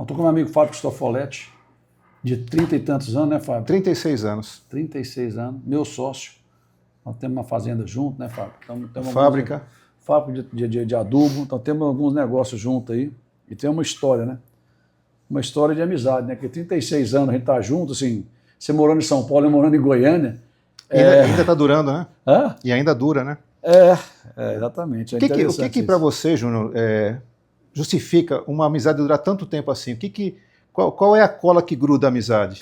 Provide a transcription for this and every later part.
Estou com meu amigo Fábio Cristofoletti, de 30 e tantos anos, né, Fábio? 36 anos. 36 anos, meu sócio. Nós temos uma fazenda junto, né, Fábio? Temos Fábrica. Fábrica de adubo, então temos alguns negócios juntos aí. E tem uma história, né? Uma história de amizade, né? Que 36 anos a gente está junto, assim, você morando em São Paulo e morando em Goiânia. Ainda está durando, né? Hã? E ainda dura, né? Exatamente. O que para você, Júnior, justifica uma amizade durar tanto tempo assim? Qual é a cola que gruda a amizade?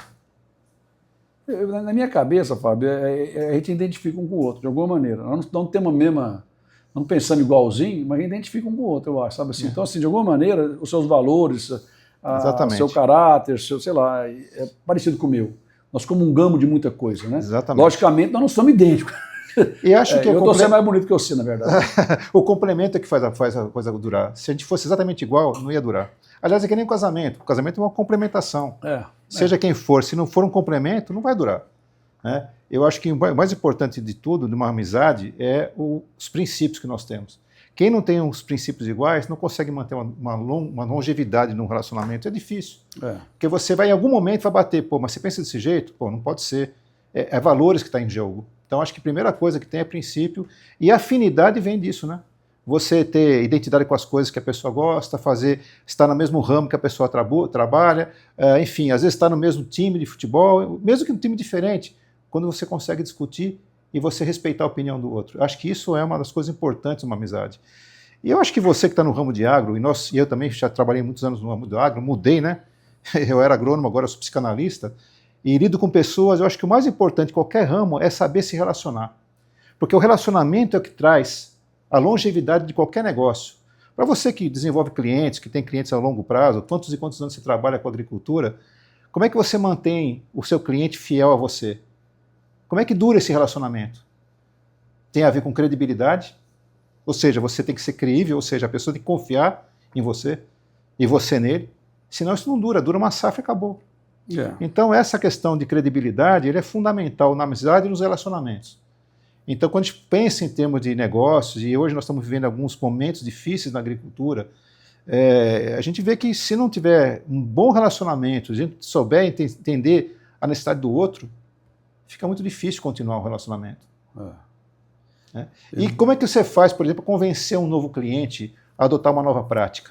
Na minha cabeça, Fábio, a gente identifica um com o outro, de alguma maneira. Nós não temos a mesma, não pensamos igualzinho, mas a gente identifica um com o outro, eu acho, sabe assim? Então, assim, de alguma maneira, os seus valores, seu caráter, sei lá, é parecido com o meu. Nós comungamos de muita coisa, né? Exatamente. Logicamente, nós não somos idênticos. E acho que eu estou sendo mais bonito que você, na verdade. O complemento é que faz a coisa durar. Se a gente fosse exatamente igual, não ia durar. Aliás, é que nem o casamento. O casamento é uma complementação. Seja quem for, se não for um complemento, não vai durar. Né? Eu acho que o mais importante de tudo, de uma amizade, é os princípios que nós temos. Quem não tem os princípios iguais não consegue manter uma longevidade num relacionamento. É difícil. Porque você vai, em algum momento, vai bater. Pô, mas você pensa desse jeito? Pô, não pode ser. É valores que está em jogo. Então, acho que a primeira coisa que tem é princípio. E afinidade vem disso, né? Você ter identidade com as coisas que a pessoa gosta, estar no mesmo ramo que a pessoa trabalha, enfim, às vezes estar no mesmo time de futebol, mesmo que um time diferente, quando você consegue discutir e você respeitar a opinião do outro. Eu acho que isso é uma das coisas importantes numa amizade. E eu acho que você que está no ramo de agro, e eu também já trabalhei muitos anos no ramo do agro, mudei, né? Eu era agrônomo, agora eu sou psicanalista, e lido com pessoas. Eu acho que o mais importante de qualquer ramo é saber se relacionar. Porque o relacionamento é o que traz a longevidade de qualquer negócio. Para você que desenvolve clientes, que tem clientes a longo prazo, quantos e quantos anos você trabalha com agricultura, como é que você mantém o seu cliente fiel a você? Como é que dura esse relacionamento? Tem a ver com credibilidade, ou seja, você tem que ser creível, ou seja, a pessoa tem que confiar em você e você nele, senão isso não dura uma safra e acabou. Então essa questão de credibilidade é fundamental na amizade e nos relacionamentos. Então quando a gente pensa em termos de negócios, e hoje nós estamos vivendo alguns momentos difíceis na agricultura, a gente vê que se não tiver um bom relacionamento, a gente souber entender a necessidade do outro, fica muito difícil continuar o relacionamento. E como é que você faz, por exemplo, convencer um novo cliente a adotar uma nova prática?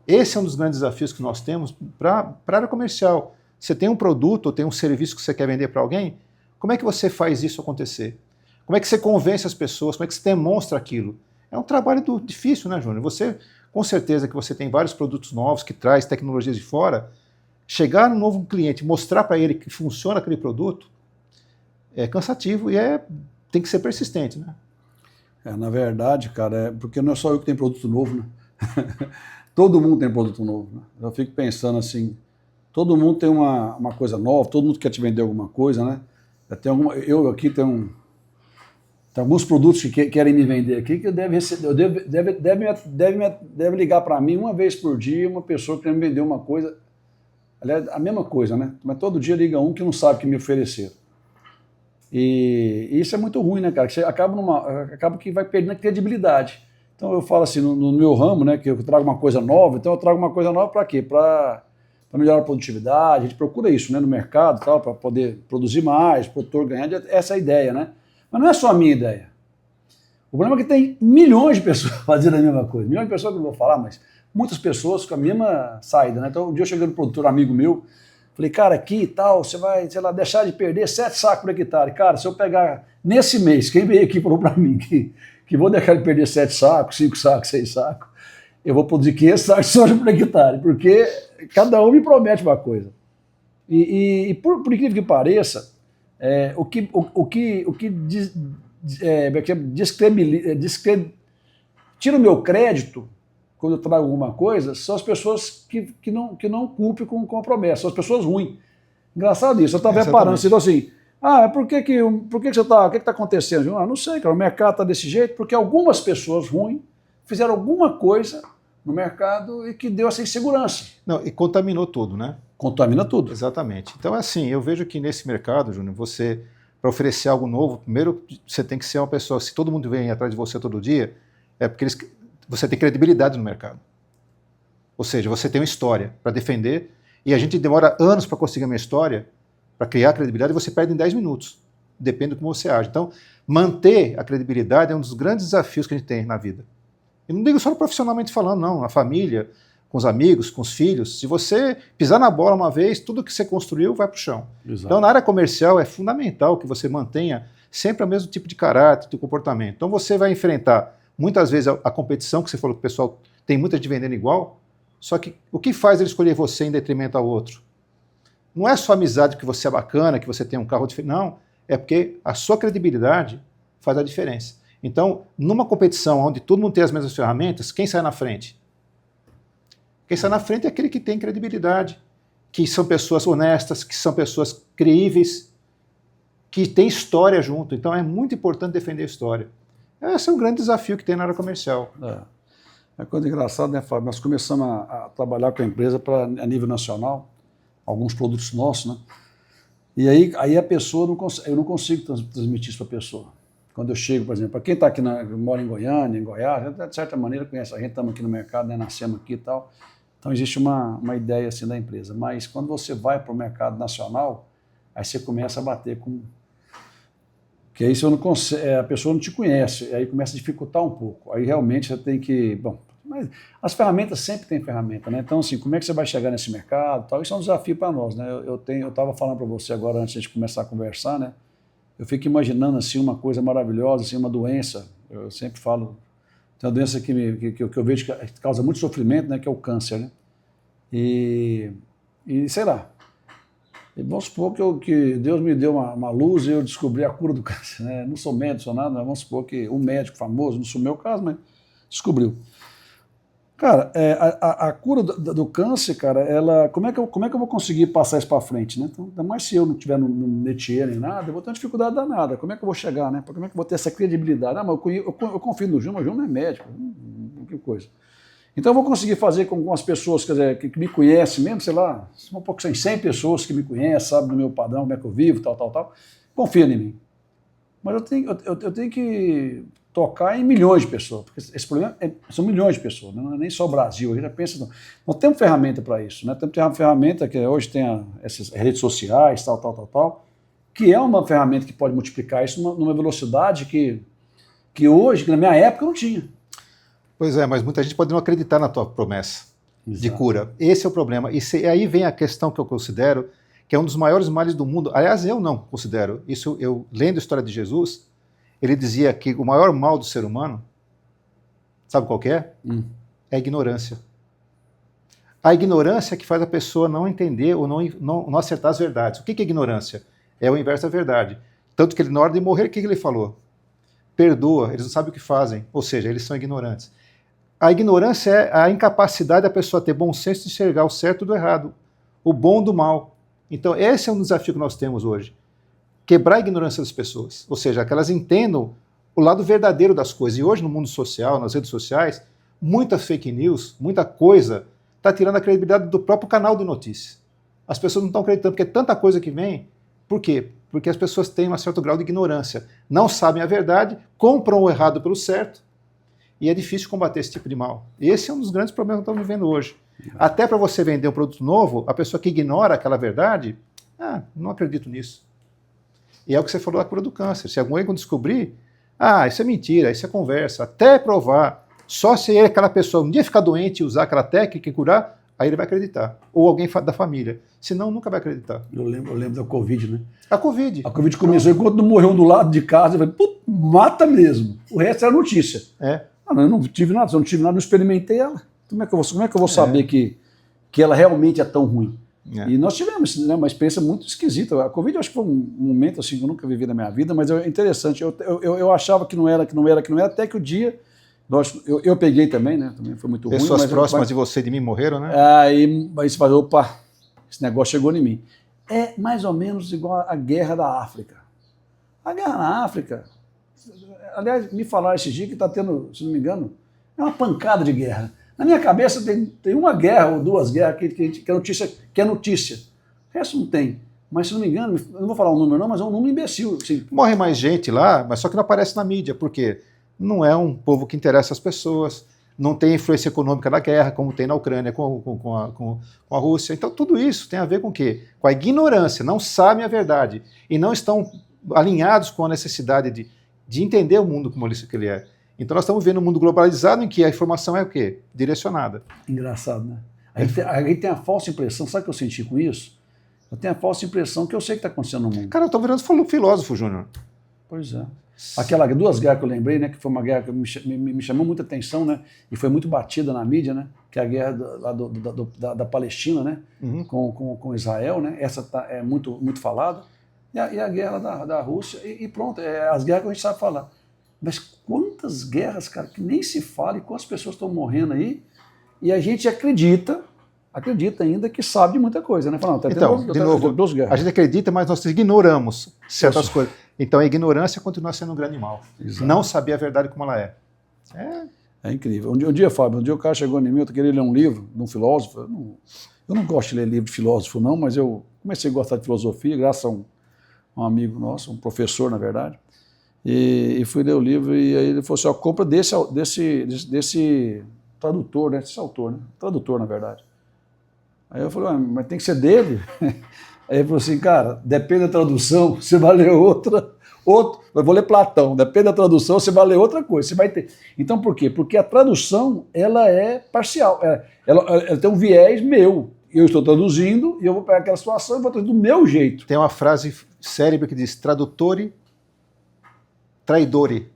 Esse é um dos grandes desafios que nós temos para a área comercial. Você tem um produto ou tem um serviço que você quer vender para alguém, como é que você faz isso acontecer? Como é que você convence as pessoas? Como é que você demonstra aquilo? É um trabalho difícil, né, Júnior? Você, com certeza que você tem vários produtos novos que traz tecnologias de fora, chegar num novo cliente, mostrar para ele que funciona aquele produto, é cansativo e tem que ser persistente, né? Na verdade, cara, porque não é só eu que tenho produto novo, né? Todo mundo tem produto novo, né? Eu fico pensando assim, todo mundo tem uma coisa nova, todo mundo quer te vender alguma coisa, né? Eu aqui tenho alguns produtos que querem me vender aqui que deve ligar para mim uma vez por dia uma pessoa que quer me vender uma coisa, aliás, a mesma coisa, né? Mas todo dia liga um que não sabe o que me oferecer. E isso é muito ruim, né, cara? Você acaba que vai perdendo a credibilidade. Então eu falo assim, no meu ramo, né, que eu trago uma coisa nova, então eu trago uma coisa nova para quê? Para melhorar a produtividade, a gente procura isso, né, no mercado, para poder produzir mais, o produtor ganhar, essa é a ideia, né? Mas não é só a minha ideia. O problema é que tem milhões de pessoas fazendo a mesma coisa, milhões de pessoas que eu não vou falar, mas muitas pessoas com a mesma saída, né? Então um dia eu cheguei no produtor amigo meu, falei, cara, aqui e tal, você vai, sei lá, deixar de perder 7 sacos por hectare. Cara, se eu pegar nesse mês, quem veio aqui falou para mim que vou deixar de perder 7 sacos, 5 sacos, 6 sacos, eu vou produzir 500 sacos de soja por hectare, porque cada um me promete uma coisa. E por incrível que pareça, tira o meu crédito quando eu trago alguma coisa, são as pessoas que não cumprem com a promessa, são as pessoas ruins. Engraçado isso, eu estava reparando, então assim, por que você está, o que está acontecendo? Não sei, cara, o mercado está desse jeito porque algumas pessoas ruins fizeram alguma coisa no mercado e que deu essa insegurança. Não, e contaminou tudo, né? Contamina tudo. Exatamente. Então, assim, eu vejo que nesse mercado, Júnior, você, para oferecer algo novo, primeiro você tem que ser uma pessoa, se todo mundo vem atrás de você todo dia, é porque você tem credibilidade no mercado. Ou seja, você tem uma história para defender e a gente demora anos para conseguir uma história, para criar credibilidade, e você perde em 10 minutos. Depende de como você age. Então, manter a credibilidade é um dos grandes desafios que a gente tem na vida. E não digo só profissionalmente falando, não. A família, com os amigos, com os filhos. Se você pisar na bola uma vez, tudo que você construiu vai para o chão. Exato. Então, na área comercial, é fundamental que você mantenha sempre o mesmo tipo de caráter, de comportamento. Então, você vai enfrentar, muitas vezes, a competição, que você falou que o pessoal tem muita gente vendendo igual, só que o que faz ele escolher você em detrimento ao outro? Não é só amizade que você é bacana, que você tem um carro diferente. Não, é porque a sua credibilidade faz a diferença. Então, numa competição onde todo mundo tem as mesmas ferramentas, quem sai na frente? Quem sai na frente é aquele que tem credibilidade, que são pessoas honestas, que são pessoas creíveis, que tem história junto. Então, é muito importante defender a história. Esse é um grande desafio que tem na área comercial. É coisa engraçada, né, Fábio? Nós começamos a trabalhar com a empresa a nível nacional, alguns produtos nossos, né? E aí a pessoa, eu não consigo transmitir isso para a pessoa. Quando eu chego, por exemplo, para quem está aqui, mora em Goiânia, em Goiás, de certa maneira conhece, a gente estamos aqui no mercado, né, nascemos aqui e tal, então existe uma ideia assim da empresa. Mas quando você vai para o mercado nacional, aí você começa a bater com... que aí você não consegue, a pessoa não te conhece, aí começa a dificultar um pouco. Aí realmente você tem que... Bom, mas as ferramentas sempre têm ferramenta, né? Então, assim, como é que você vai chegar nesse mercado? Tal? Isso é um desafio para nós, né? Eu estava falando para você agora, antes de começar a conversar, né? Eu fico imaginando, assim, uma coisa maravilhosa, assim, uma doença. Eu sempre falo, tem uma doença que eu vejo que causa muito sofrimento, né? Que é o câncer, né? E sei lá, vamos supor que Deus me deu uma luz e eu descobri a cura do câncer, né? Não sou médico, sou nada, mas vamos supor que um médico famoso, não sou o meu caso, mas descobriu. Cara, a cura do câncer, cara, como é que eu vou conseguir passar isso para frente, né? Então, ainda mais se eu não tiver no métier nem nada, eu vou ter uma dificuldade danada. Como é que eu vou chegar, né? Como é que eu vou ter essa credibilidade? Ah, mas eu confio no João, mas o João não é médico, que coisa. Então eu vou conseguir fazer com as pessoas, quer dizer, que me conhecem mesmo, sei lá, um pouco sem 100 pessoas que me conhecem, sabem do meu padrão, como é que eu vivo, tal, confia em mim. Mas eu tenho que tocar em milhões de pessoas, porque esse problema são milhões de pessoas, não é nem só o Brasil, a gente já pensa, não temos ferramenta para isso, né? Temos uma ferramenta que hoje tem essas redes sociais, tal, que é uma ferramenta que pode multiplicar isso numa velocidade que hoje, que na minha época, não tinha. Pois é, mas muita gente pode não acreditar na tua promessa de cura. Esse é o problema. E aí vem a questão que eu considero que é um dos maiores males do mundo. Aliás, eu não considero. Isso, eu lendo a história de Jesus, ele dizia que o maior mal do ser humano, sabe qual que é? É a ignorância. A ignorância é que faz a pessoa não entender ou não acertar as verdades. O que é ignorância? É o inverso da verdade. Tanto que ele, na hora de morrer, o que ele falou? Perdoa, eles não sabem o que fazem. Ou seja, eles são ignorantes. A ignorância é a incapacidade da pessoa ter bom senso de enxergar o certo do errado, o bom do mal. Então, esse é um desafio que nós temos hoje. Quebrar a ignorância das pessoas. Ou seja, que elas entendam o lado verdadeiro das coisas. E hoje, no mundo social, nas redes sociais, muita fake news, muita coisa, está tirando a credibilidade do próprio canal de notícias. As pessoas não estão acreditando, porque é tanta coisa que vem. Por quê? Porque as pessoas têm um certo grau de ignorância. Não sabem a verdade, compram o errado pelo certo, e é difícil combater esse tipo de mal. Esse é um dos grandes problemas que estamos vivendo hoje. Até para você vender um produto novo, a pessoa que ignora aquela verdade, não acredito nisso. E é o que você falou da cura do câncer. Se alguém descobrir, isso é mentira, isso é conversa, até provar. Só se aquela pessoa um dia ficar doente e usar aquela técnica e curar, aí ele vai acreditar. Ou alguém da família. Senão, nunca vai acreditar. Eu lembro da Covid, né? A Covid. A Covid começou enquanto não morreu um do lado de casa. Eu falei, putz, mata mesmo. O resto era notícia. Eu não tive nada, se eu não tive nada, não experimentei ela. Como é que eu vou saber que ela realmente é tão ruim? E nós tivemos, né, uma experiência muito esquisita. A Covid, eu acho que foi um momento assim, que eu nunca vivi na minha vida, mas é interessante. Eu achava que não era, até que o dia... Eu peguei também, né? Também foi muito ruim. Pessoas próximas de você, de mim, morreram, né? Aí você fala, opa, esse negócio chegou em mim. É mais ou menos igual a guerra da África. A guerra na África, aliás, me falaram esse dia que está tendo, se não me engano, é uma pancada de guerra. Na minha cabeça tem uma guerra ou duas guerras que é notícia. O resto não tem. Mas se não me engano, eu não vou falar o número não, mas é um número imbecil. Assim. Morre mais gente lá, mas só que não aparece na mídia. Por quê? Não é um povo que interessa as pessoas. não tem influência econômica da guerra, como tem na Ucrânia com a Rússia. Então, tudo isso tem a ver com o quê? Com a ignorância, não sabem a verdade e não estão alinhados com a necessidade de entender o mundo como ele é. Então, nós estamos vendo um mundo globalizado em que a informação é o quê? Direcionada. Engraçado, né? A gente tem a falsa impressão, sabe o que eu senti com isso? Eu tenho a falsa impressão que eu sei o que está acontecendo no mundo. Cara, eu estou virando filósofo, Júnior. Pois é. Aquela duas guerras que eu lembrei, né, que foi uma guerra que me chamou muita atenção, né, e foi muito batida na mídia, né, que é a guerra da Palestina, né, com Israel, né, essa é muito falada, e a guerra da Rússia, e pronto, as guerras que a gente sabe falar. Mas quantas guerras, cara, que nem se fala, e quantas pessoas estão morrendo aí, e a gente acredita ainda que sabe muita coisa, né? Fala, então, de novo, a gente acredita, mas nós ignoramos certas coisas. Então, a ignorância continua sendo um grande mal. Exato. Não saber a verdade como ela é. É incrível. Um dia, Fábio, o cara chegou em mim, eu queria ler um livro de um filósofo. Eu não gosto de ler livro de filósofo, não, mas eu comecei a gostar de filosofia, graças a um amigo nosso, um professor, na verdade. E fui ler o livro, e aí ele falou assim, compra desse tradutor, né? Desse autor, né? Tradutor, na verdade. Aí eu falei, mas tem que ser dele? Aí ele falou assim, cara, depende da tradução, você vai ler outro. Eu vou ler Platão, depende da tradução, você vai ler outra coisa. Você vai ter. Então por quê? Porque a tradução, ela é parcial, ela tem um viés meu. Eu estou traduzindo e eu vou pegar aquela situação e vou traduzir do meu jeito. Tem uma frase célebre que diz, tradutore, traidore.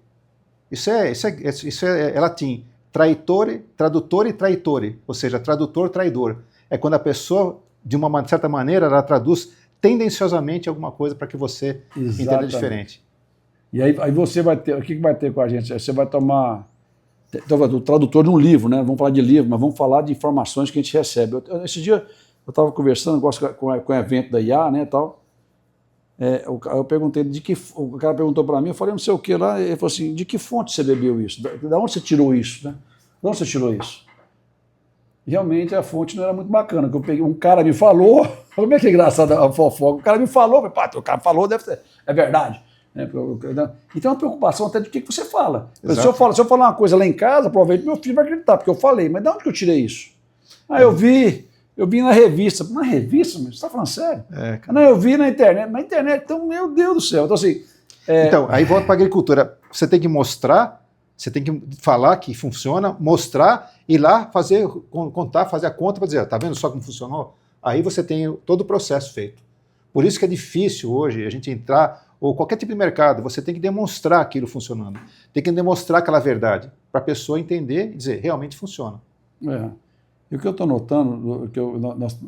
Isso é latim. Tradutore, traitore. Ou seja, tradutor, traidor. É quando a pessoa, de uma certa maneira, ela traduz tendenciosamente alguma coisa para que você entenda diferente. E aí você vai ter, o que vai ter com a gente? Você vai tomar, o tradutor de um livro, né? Vamos falar de livro, mas vamos falar de informações que a gente recebe. Esse dia eu estava conversando com o evento da IA, né, tal. Eu perguntei o cara perguntou para mim, eu falei não sei o que lá, ele falou assim, de que fonte você bebeu isso? Da onde você tirou isso, né? De onde você tirou isso? Realmente a fonte não era muito bacana, que eu peguei, um cara me falou, como é que é engraçado a fofoca, o cara me falou, pá, o cara falou, deve ser, é verdade. Então é uma preocupação até do que você fala. Se eu falar uma coisa lá em casa, provavelmente meu filho vai acreditar, porque eu falei, mas de onde que eu tirei isso? Eu vi na revista. Na revista? Mas você está falando sério? Não, eu vi na internet. Na internet, então, meu Deus do céu. Então, assim... Então, aí volta para a agricultura. Você tem que mostrar, você tem que falar que funciona, mostrar, ir lá contar, fazer a conta para dizer, tá vendo só como funcionou? Aí você tem todo o processo feito. Por isso que é difícil hoje a gente entrar, ou qualquer tipo de mercado, você tem que demonstrar aquilo funcionando. Tem que demonstrar aquela verdade, para a pessoa entender e dizer, realmente funciona. E o que eu estou notando,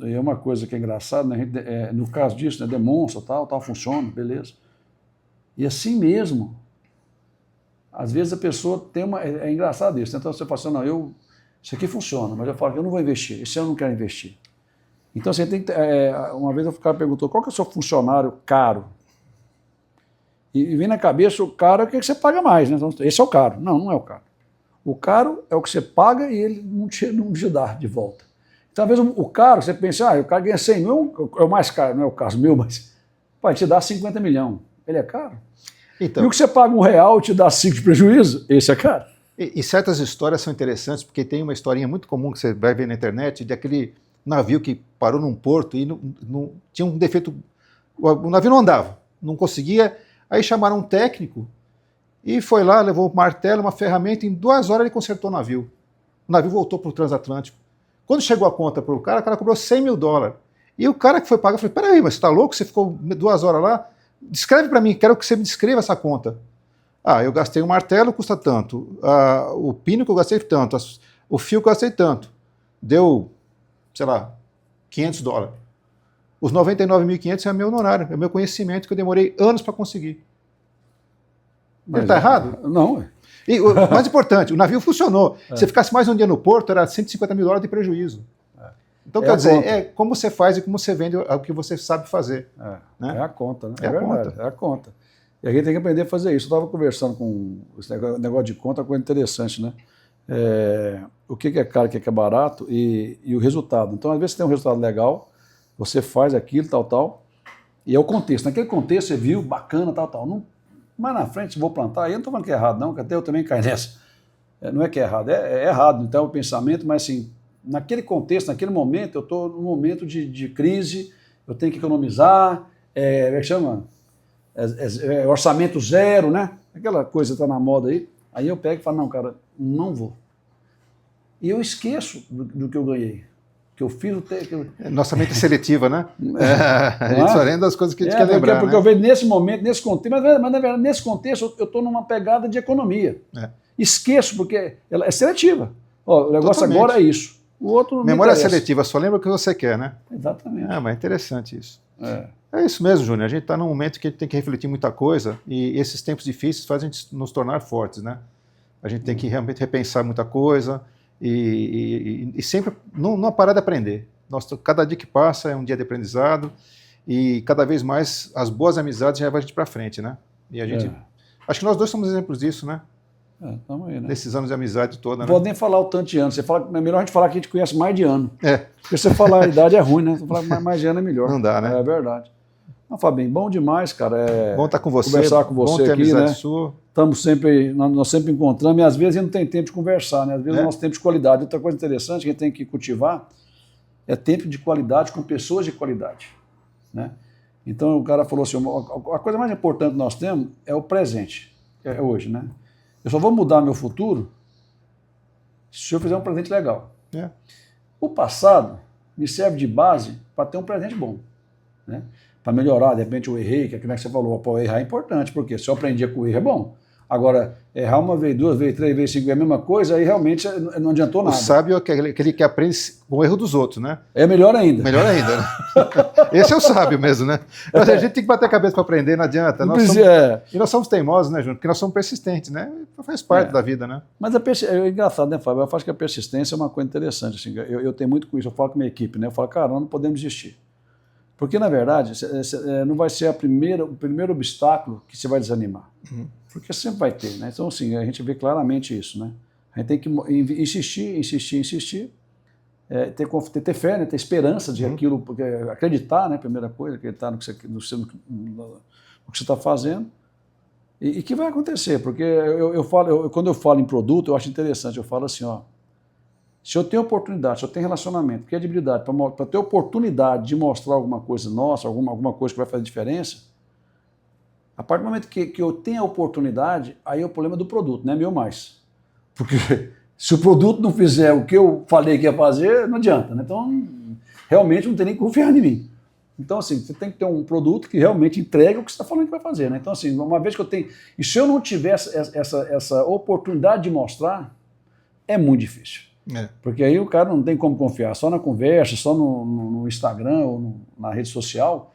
é uma coisa que é engraçada, né? No caso disso, né? Demonstra, tal, funciona, beleza. E assim mesmo, às vezes a pessoa tem uma... É engraçado isso, né? Então você fala assim, não, isso aqui funciona, mas eu falo que eu não vou investir, esse ano eu não quero investir. Então você tem que... uma vez o cara perguntou, qual que é o seu funcionário caro? E vem na cabeça, o caro é o que você paga mais, né? Então, esse é o caro. Não é o caro. O caro é o que você paga e ele não te dá de volta. Então, às vezes, o caro, você pensa, o cara ganha 100 mil, é o mais caro, não é o caso meu, mas pode te dar 50 milhões. Ele é caro? Então, e o que você paga R$1 e te dá 5 de prejuízo, esse é caro. E certas histórias são interessantes, porque tem uma historinha muito comum que você vai ver na internet, de aquele navio que parou num porto e tinha um defeito, o navio não andava, não conseguia, aí chamaram um técnico, e foi lá, levou um martelo, uma ferramenta, em 2 horas ele consertou o navio. O navio voltou para o transatlântico. Quando chegou a conta para o cara cobrou $100 mil. E o cara que foi pagar, falou, peraí, mas você está louco? Você ficou 2 horas lá? Descreve para mim, quero que você me descreva essa conta. Eu gastei um martelo, custa tanto. O pino que eu gastei tanto. O fio que eu gastei tanto. Deu, sei lá, $500. Os 99.500 é meu honorário, é meu conhecimento que eu demorei anos para conseguir. Ele está errado? Não. E o mais importante, o navio funcionou. Se ficasse mais um dia no porto, era $150 mil de prejuízo. Então, quer dizer, é como você faz e como você vende o que você sabe fazer. Né? É a conta, né? É verdade, conta. É a conta. E a gente tem que aprender a fazer isso. Eu estava conversando com esse negócio de conta, coisa interessante, né? O que é caro, o que é barato e o resultado. Então, às vezes, você tem um resultado legal, você faz aquilo, tal, e é o contexto. Naquele contexto, você viu, bacana, tal. Não, mas na frente, vou plantar, aí eu não estou falando que é errado, não, que até eu também caio nessa. não é que é errado, é errado, então é o pensamento, mas assim, naquele contexto, naquele momento, eu estou num momento de crise, eu tenho que economizar, como é que chama? Orçamento zero, né? Aquela coisa que está na moda aí. Aí eu pego e falo, não, cara, não vou. E eu esqueço do que eu ganhei. Que eu fiz Nossa mente é seletiva, né? A gente só lembra das coisas que a gente quer lembrar. Porque eu vejo nesse momento, nesse contexto, mas na verdade, nesse contexto, eu estou numa pegada de economia. Esqueço, porque ela é seletiva. Ó, o negócio totalmente. Agora é isso. O outro memória seletiva, só lembra o que você quer, né? Exatamente. Mas é interessante isso. É isso mesmo, Júnior. A gente está num momento que a gente tem que refletir muita coisa e esses tempos difíceis fazem a gente nos tornar fortes, né? A gente tem que realmente repensar muita coisa e sempre não parar de aprender. Cada dia que passa é um dia de aprendizado e cada vez mais as boas amizades já levam a gente para frente, né? E a gente... Acho que nós dois somos exemplos disso, né? Aí, né? Nesses anos de amizade toda, não né? pode nem falar o tanto de ano. Você fala, é melhor a gente falar que a gente conhece mais de ano. Porque você falar a idade é ruim, né? Você falar mais de ano é melhor. Não dá, né? É verdade. Não, Fabinho, bom demais, cara. Bom estar com você. Conversar com você bom ter aqui, amizade né? Sua. Nós sempre encontramos e às vezes não tem tempo de conversar, né? Às vezes o nosso tempo de qualidade. Outra coisa interessante que a gente tem que cultivar é tempo de qualidade com pessoas de qualidade, né? Então o cara falou assim, a coisa mais importante que nós temos é o presente, é hoje, né? Eu só vou mudar meu futuro se eu fizer um presente legal. O passado me serve de base para ter um presente bom, né? Para melhorar, de repente eu errei, que é que você falou, errar é importante, porque se eu aprendi com o erro é bom. Agora, errar uma vez, duas vezes, três vezes, cinco vezes, é a mesma coisa, aí realmente não adiantou nada. O sábio é aquele que aprende com o erro dos outros, né? É melhor ainda. Melhor ainda, né? Esse é o sábio mesmo, né? Mas a gente tem que bater a cabeça para aprender, não adianta. E nós somos teimosos, né, Júnior? Porque nós somos persistentes, né? Faz parte da vida, né? Mas é engraçado, né, Fábio? Eu acho que a persistência é uma coisa interessante. Assim, eu tenho muito com isso, eu falo com a minha equipe, né? Eu falo, cara, nós não podemos desistir. Porque, na verdade, não vai ser o primeiro obstáculo que você vai desanimar. Porque sempre vai ter, né? Então, assim, a gente vê claramente isso, né? A gente tem que insistir, ter fé, né? Ter esperança de aquilo, porque acreditar, né? Primeira coisa, acreditar no que você está fazendo. E que vai acontecer, porque quando eu falo em produto, eu acho interessante, eu falo assim, ó, se eu tenho oportunidade, se eu tenho relacionamento, credibilidade, para ter oportunidade de mostrar alguma coisa nossa, alguma coisa que vai fazer diferença, a partir do momento que eu tenho a oportunidade, aí é o problema do produto, não é meu mais. Porque se o produto não fizer o que eu falei que ia fazer, não adianta, né? Então, realmente não tem nem que confiar em mim. Então, assim, você tem que ter um produto que realmente entregue o que você está falando que vai fazer, né? Então, assim, uma vez que eu tenho... E se eu não tiver essa oportunidade de mostrar, é muito difícil. Porque aí o cara não tem como confiar, só na conversa, só no Instagram ou na rede social,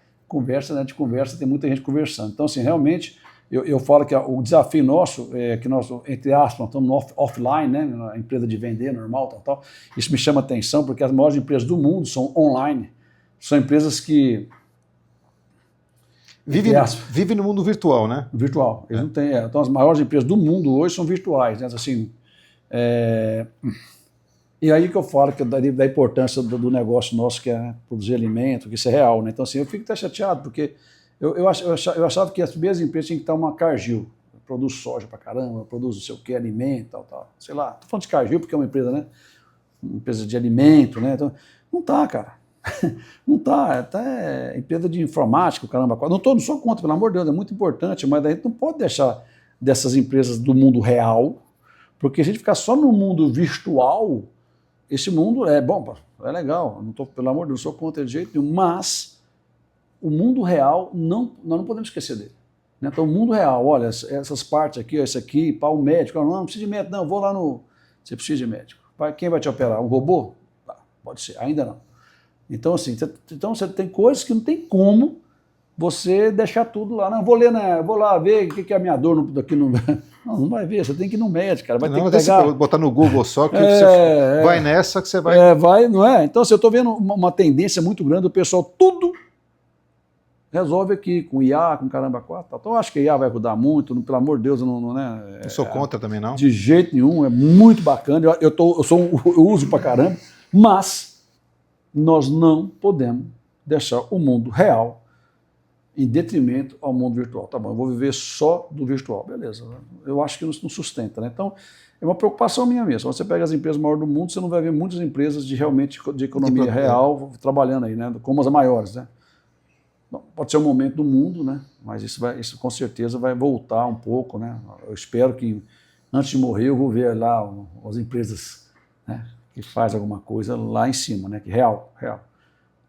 de conversa, tem muita gente conversando. Então, assim, realmente, eu falo que o desafio nosso é que nós, entre aspas, nós estamos offline, né, na empresa de vender normal, tal. Isso me chama atenção, porque as maiores empresas do mundo são online. São empresas que... Vive no mundo virtual, né? Virtual. Eles não têm, então, as maiores empresas do mundo hoje são virtuais, né? Assim, e aí que eu falo que da importância do negócio nosso, que é produzir alimento, que isso é real, né? Então, assim, eu fico até chateado, porque eu achava que as mesmas empresas tinham que estar uma Cargill, produz soja pra caramba, produz não sei o que, alimento, tal. Sei lá, tô falando de Cargill porque é uma empresa, né? Uma empresa de alimento, né? Então, não tá, cara. Não tá, até empresa de informática, caramba. Não sou contra, pelo amor de Deus, é muito importante, mas a gente não pode deixar dessas empresas do mundo real, porque a gente ficar só no mundo virtual, esse mundo é bom, é legal, pelo amor de Deus, não sou contra ele de jeito nenhum, mas o mundo real, nós não podemos esquecer dele. Né? Então, o mundo real, olha, essas partes aqui, esse aqui, para o médico, não precisa de médico, não, vou lá no... Você precisa de médico. Quem vai te operar? Um robô? Pode ser, ainda não. Então, assim, você tem coisas que não tem como você deixar tudo lá. Não, vou lá ver o que é a minha dor aqui no... Não vai ver, você tem que ir no médico, cara. Vai ter que pegar... botar no Google só que você vai nessa que você vai... não é? Então, assim, eu estou vendo uma tendência muito grande do pessoal, tudo resolve aqui, com IA, com caramba 4. Então, eu acho que a IA vai ajudar muito, pelo amor de Deus, né? Não sou contra também, não. De jeito nenhum, é muito bacana. Eu uso pra caramba, mas nós não podemos deixar o mundo real em detrimento ao mundo virtual. Tá bom, eu vou viver só do virtual. Beleza, eu acho que não sustenta, né? Então, é uma preocupação minha mesmo. Você pega as empresas maiores do mundo, você não vai ver muitas empresas realmente de economia real trabalhando aí, né? Como as maiores, né? Pode ser um momento do mundo, né? Mas isso com certeza vai voltar um pouco, né? Eu espero que antes de morrer eu vou ver lá as empresas, né, que faz alguma coisa lá em cima, né? Que real.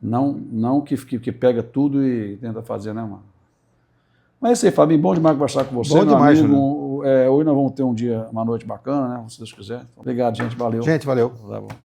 Não que pega tudo e tenta fazer, né, mano? Mas é isso aí, Fabinho, bom demais conversar com você, bom meu demais, amigo. Hoje nós vamos ter uma noite bacana, né? Se Deus quiser. Obrigado, gente. Valeu. Gente, valeu.